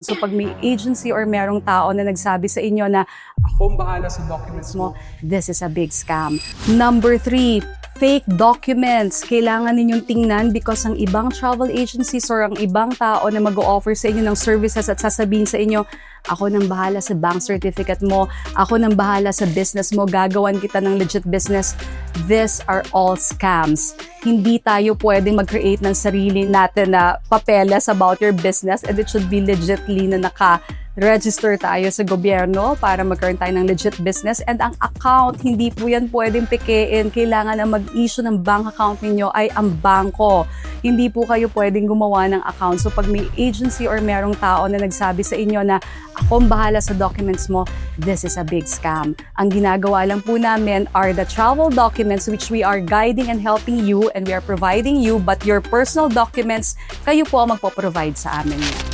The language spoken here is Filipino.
So pag may agency or merong tao na nagsabi sa inyo na Ako ang bahala sa documents mo. this is a big scam. Number 3, fake documents. Kailangan ninyong tingnan because ang ibang travel agencies or ang ibang tao na mag-o-offer sa inyo ng services at sasabihin sa inyo, ako nang bahala sa bank certificate mo, ako nang bahala sa business mo, gagawan kita ng legit business. These are all scams. Hindi tayo pwedeng mag-create ng sarili natin na papeles about your business, and it should be legitly na naka-register tayo sa gobyerno para magkaroon tayo ng legit business. And ang account, hindi po yan pwedeng pikein. Kailangan na mag-issue ng bank account ninyo ay ang bangko. Hindi po kayo pwedeng gumawa ng account. So pag may agency or merong tao na nagsabi sa inyo na ako ang bahala sa documents mo, this is a big scam. Ang ginagawa lang po namin are the travel documents which we are guiding and helping you and we are providing you, but your personal documents, kayo po ang magpo-provide sa amin.